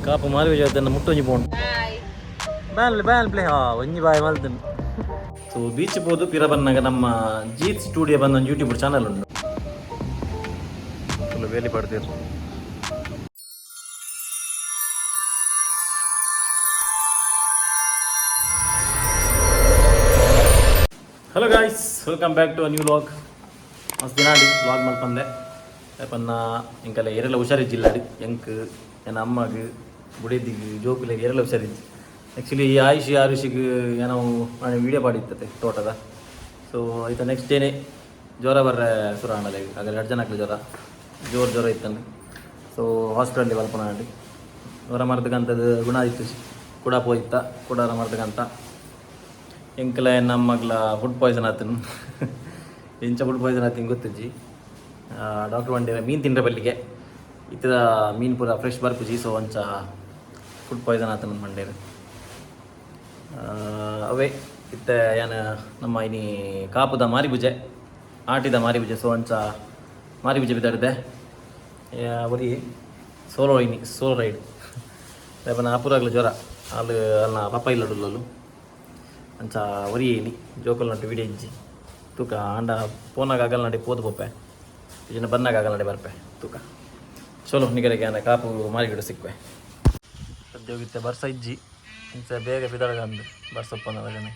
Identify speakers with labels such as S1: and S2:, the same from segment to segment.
S1: ಕಾಪು ಮಾರಿ ಜೊತೆ ಮುಟ್ಟೊಂಜಿ ಪೋಂಡು ಬ್ಯಾನ್ ಬ್ಯಾನ್ ಪ್ಲೇ ಒಂಜಿ ಬಾಯ್ ಮಲ್ತನು. ಸೊ ಬೀಚ್ ಹೋದು ಪಿರ ಬನ್ನಾಗ ನಮ್ಮ ಜೀತ್ ಸ್ಟುಡಿಯೋ ಬಂದ ಒಂದು ಯೂಟ್ಯೂಬ್ ಚಾನಲ್ ಉಂಟು. ಫುಲ್ ಬೇಲಿ ಪಡ್ತೀರು. Hello guys, welcome back to a new vlog. ಮಸ್ತ್ ದಿನಾಡಿ ವ್ಲಾಗ್ ಮಲ್ಪಂದೆ ಯಾಪನ್ನ ಇಂಕಲ್ಲ ಏರೆಲ್ಲ ಹುಷಾರಿಜ್ಜಿಲ್ಲ ಅಡಿ ಎಂಕ್ ಏನ ಅಮ್ಮಗೆ ಬುಡಿದಿಗೆ ಜೋಕುಲೆಗೆ ಏರೆಲ್ಲ ಹುಷಾರಿಜ್ಜಿ. ಆ್ಯಕ್ಚುಲಿ ಈ ಆರುಷಿಗೆ ಏನೋ ನಾನು ವೀಡಿಯೋ ಪಾಡಿರ್ತದೆ ತೋಟದ. ಸೊ ಆಯ್ತಾ ನೆಕ್ಸ್ಟ್ ಡೇನೇ ಜ್ವರ ಬರ್ರೆ ಸುರ ಆಣಲೆ ಆಗ 2 ಜನ ಹಾಕ್ಲಿ ಜ್ವರ ಇತ್ತಂದು. ಸೊ ಹಾಸ್ಪಿಟಲ್ಗೆ ಮಲ್ಪನ ಆಡಿ ಜ್ವರ ಮರದಕ್ಕಂಥದ್ದು ಗುಣ ಇತ್ತು ಕೂಡ ಪೋಯ್ತ ಕೂಡ ಮರದಕ್ಕಂತ ಎಂಕಲ ನಮ್ಮಗ್ಲ ಫುಡ್ ಪಾಯ್ಸನ್ ಆತನು. ಎಂಚ ಫುಡ್ ಪಾಯ್ಸನ್ ಆತೀನಿ ಗೊತ್ತಿಜ್ಜಿ. ಡಾಕ್ಟ್ರ್ ಬಂದಿರ ಮೀನು ತಿಂದ್ರೆ ಬಲ್ಲಿಗೆ ಇತ್ತದ ಮೀನು ಪೂರ ಫ್ರೆಶ್ ಬರ್ಪುಜಿ. ಸೊ ಒಂಚ ಫುಡ್ ಪಾಯ್ಸನ್ ಆತನ ಮಂಡೇರು ಅವೇ ಇತ್ತ ಏನು ನಮ್ಮ ಇನಿ ಕಾಪುದ ಮಾರಿಬುಜೆ ಆಟಿದ ಮಾರಿಬುಜೆ. ಸೊ ಒಂಚ ಮಾರಿಬುಜೆ ಬಿದ್ದಾಡಿದೆ ಒರಿ ಸೋಲೋ ರೈಡ್ ರೇಪನ ಅಪುರಾಗ್ಲ ಜ್ವರ ಅಲ್ಲಿ ಅಲ್ಲ ಪಪ್ಪ ಇಲ್ಲಡುಲ್ಲಲು ಅಂಚ ಒರಿ ಏನಿ ಜೋಕಲ್ ನಟ್ಟು ವಿಡಿಯೋ ಇಜ್ಜಿ ತೂಕ ಅಂಡ ಫೋನಾಗ ಆಗಲ್ಲ ನಡಿ ಪೋದು ಪೊಪ್ಪೆ ಇದನ್ನು ಬಂದಾಗ ಆಗಲ್ಲ ನಡಿ ಬರ್ಪೆ ತೂಕ ಚಲೋ ನಿಗರಿಗೆ ಅಂದರೆ ಕಾಪು ಮಾರಿಗಿಡ ಸಿಕ್ವೆ ಸದ್ಯ ಹೋಗಿತ್ತೆ ಬರ್ಸ ಇಜ್ಜಿ ಇಂಚ ಬೇಗ ಬಿದ್ದಾಳಗ ಅಂದು ಬರ್ಸಪ್ಪನದಾಗನೆ.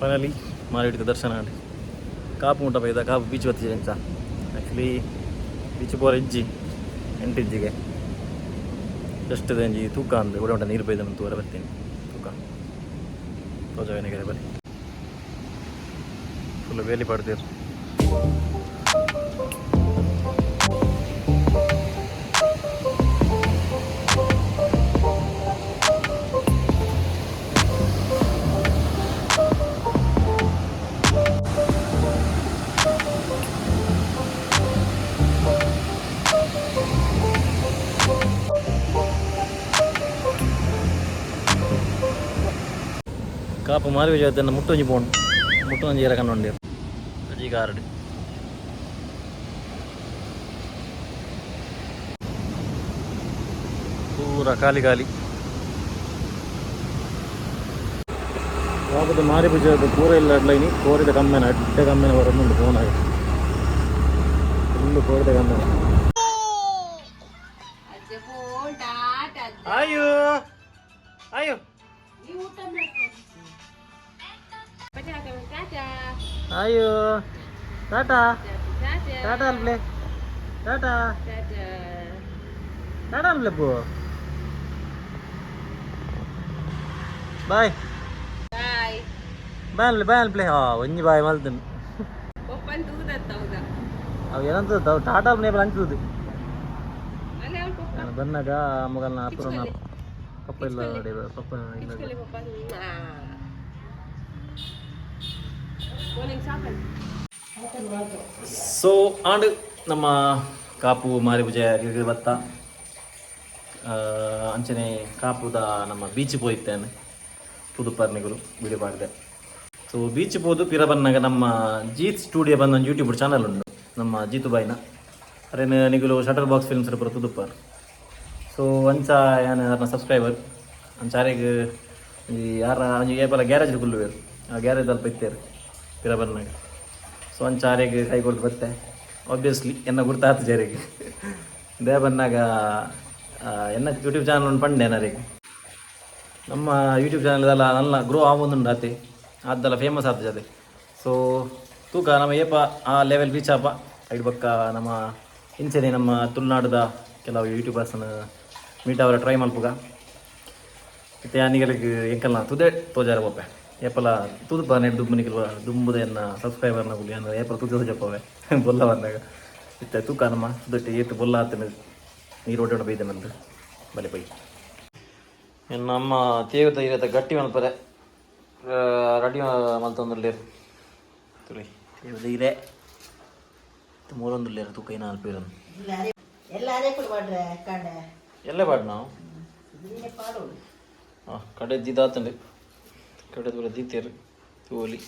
S1: ಫೈನಲಿ ಮಾರಿಡಿದ ದರ್ಶನ ಆಡಿ ಕಾಪು ಮುಟ್ಟ ಬೈದ ಕಾಪು ಬೀಚ್ ಬತ್ತಿದೆ ಅಂಚ. ಆ್ಯಕ್ಚುಲಿ ಬೀಚ್ ಪೋರ ಇಜ್ಜಿ 8 ಇಜ್ಜಿಗೆ ಜಸ್ಟ್ ಅಂಜಿ ತೂಕ ಅಂದ್ರೆ ಒಡ ನೀರು ಬೈದನು ತೂರ ಬರ್ತೀನಿ ತೂಕ ತೋಜವೇನಿಗೆ ಬರೀ ಫುಲ್ ಬೇಲಿ ಪಡ್ತೀರು. ಕಾಪು ಮಾರಿ ಜೊತೆ ಮುಟ್ಟೊಂಜಿ ಪೋಂಡು ಮುಟ್ಟೊಂಜಿ ಏರ ಕಣ್ಣೊಂಡಿರು ಅಜ್ಜಿಗೆ ಆರಡಿ ಪೂರ ಖಾಲಿ ಯಾವುದು ಮಾರಿ ಬುಜದ ಪೂರ ಇಲ್ಲ ಅಡ್ಲೈನಿ ಕೋರಿದ ಕಮ್ಮೆನ ಅಡ್ಡ ಕಮ್ಮೆನ ಬರೋದು ಫೋನ್ ಆಗಿ ಫುಲ್ಲು ಕೋರಿದ ಕಮ್ಮೆನ. ಅಯ್ಯೋ ಅಯ್ಯೋ ಅಯ್ಯೋ ಟಾಟಾ ಟಾಟಾ ಅಲ್ಪ್ಲೆ ಟಾಟಾ ಟಾಟಾ ಅಲ್ಪ್ಲೆ ಪೋ ಬಾಯ್ ಬಾಯ್ ಬಾಯ್ ಅಲ್ಪ್ಲೆ ಒಂಜಿ ಬಾಯ್ ಮಲ್ತನು ಅವು ಏನಂತ ಟಾಟಾ ನೇಬಲ್ ಅಂಚುದು ಬಂದಾಗ ಮಗಲ್ನ ಹತ್ರ ಪಪ್ಪ ಇಲ್ಲ ಪಪ್ಪ ಇಲ್ಲ. ಸೊ ಆಂಡ್ ನಮ್ಮ ಕಾಪು ಮಾರಿಬುಜ ಗಿರ್ಗಿರ್ ಬತ್ತ ಅಂಚನೆ ಕಾಪುದ ನಮ್ಮ ಬೀಚ್ ಪೋಯ್ತೇನೆ ಪುದುಪರ್ನಿಗಳು ವಿಡಿಯೋ ಮಾಡಿದೆ. ಸೊ ಬೀಚ್ ಹೋದು ಪಿರ ಬನ್ನಾಗ ನಮ್ಮ ಜೀತ್ ಸ್ಟುಡಿಯೋ ಬಂದ ಒಂದು ಯೂಟ್ಯೂಬ್ ಚಾನಲ್ ಉಂಟು ನಮ್ಮ ಜೀತು ಬಾಯ್ನ ಅರೇನು ನಿಗಲು ಶಟರ್ ಬಾಕ್ಸ್ ಫಿಲ್ಮ್ಸ್ ಪುರ ಪುದುಪರ್. ಸೊ ಅಂಚ ಏನು ಸಬ್ಸ್ಕ್ರೈಬರ್ ಅಂಚಾರಿಗೆ ಈ ಯಾರ ಏಪಲ ಗ್ಯಾರೇಜ್ ಕುಲ್ಲುವೇರು ಆ ಗ್ಯಾರೇಜ್ ಅಲ್ಪ ಇತ್ತೇರು ಪಿರ ಬನ್ನಾಗ. ಸೊ ಅಂಚಾರಿಗೆ ಕೈ ಕೊಟ್ಟು ಬತ್ತೆ ಆಬ್ವಿಯಸ್ಲಿ ಎನ್ನ ಗುರ್ತಾತು ಜಾರಿಗೆ ದೇ ಬನ್ನಾಗ ಎನ್ನ ಯೂಟ್ಯೂಬ್ ಚಾನಲ್ ಒಂದು ಪಂಡೆ ಏನಾರಿಗೆ ನಮ್ಮ ಯೂಟ್ಯೂಬ್ ಚಾನಲ್ದೆಲ್ಲ ನಲ್ಲ ಗ್ರೋ ಆವೊಂದುಂಡು ಆತೆ ಅದೆಲ್ಲ ಫೇಮಸ್ ಆಗ್ತದೆ ಜೊತೆ. ಸೊ ತೂಕ ನಮ್ಮ ಏಪ ಆ ಲೆವೆಲ್ ರೀಚ್ ಆಪ ಐದು ಪಕ್ಕ ನಮ್ಮ ಇಂಚನೆ ನಮ್ಮ ತುಳುನಾಡದ ಕೆಲವು ಯೂಟ್ಯೂಬರ್ಸನ್ನು ಮೀಟ್ ಅವರ ಟ್ರೈ ಮಲ್ಪುಗ ಮತ್ತೆ ಅನಿಗಳಿಗೆ ಎಂಕಲ್ನ ತುದೆ ತೋಜಾರ ಒಪ್ಪೆ ಏಪಲ ತೂದು ಪಾನೆ ದುಮ್ಮನಿಗೆ ದುಂಬುದನ್ನ ಸಬ್ಸ್ಕ್ರೈಬರ್ನ ಗುಲಿ ಅಂದ್ರೆ ಏಪಲ ತುದು ಜಪ್ಪವೆ ಬೊಲ್ಲ ಬಂದಾಗ ಇತ್ತ ತೂಕನಮ್ಮ ದೊಡ್ಡ ಏತು ಬೊಲ್ಲ ಆತ ನೀರು ಒಡ್ಡ ಬೈದೆ ಮಂದು ಬಲೆ ಬೈ ಇನ್ನು ನಮ್ಮ ತೇವದ ಇರತ್ತ ಗಟ್ಟಿ ಮಲ್ಪರೆ ರೆಡಿ ಮಲ್ತೊಂದುಲ್ಲೇರು ತುಳಿ ತೇವದ ಇದೆ ಮೂರೊಂದುಲ್ಲೇರು ತೂಕ ಏನು ಅಲ್ಪಿರನು ಎಲ್ಲ ಪಾಡು ನಾವು ಹಾಂ ಕಡೆ ದಿದಾತಂಡು ಕಡೆ ದೂರ ದೀತೇರು ತೋಲಿ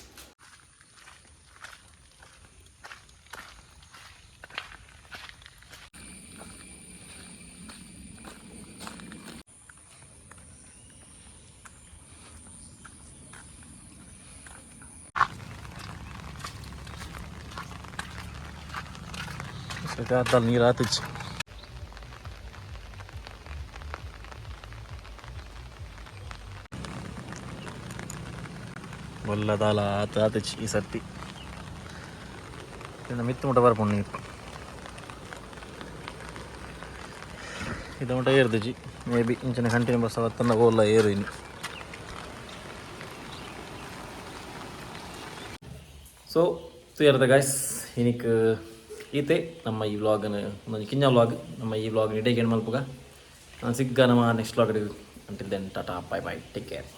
S1: Sekarang ni ratus. Bola dala ratus isati. Kita mitu muda bar poni. Kita muda air tuji. Maybe incan kantin bahasa watan bola air ini. So, tu ya guys. Ini ke ಈತೆ ನಮ್ಮ ಈ ವ್ಲಾಗನ್ನು ಒಂದು ಕಿಂಜ ವ್ಲಾಗ್ ನಮ್ಮ ಈ vlog ಇಡೀ ಏನು ಮಲ್ಪುಗ ನಾನು ಸಿಗ್ಗ ನಮ್ಮ next vlog until then tata bye bye take care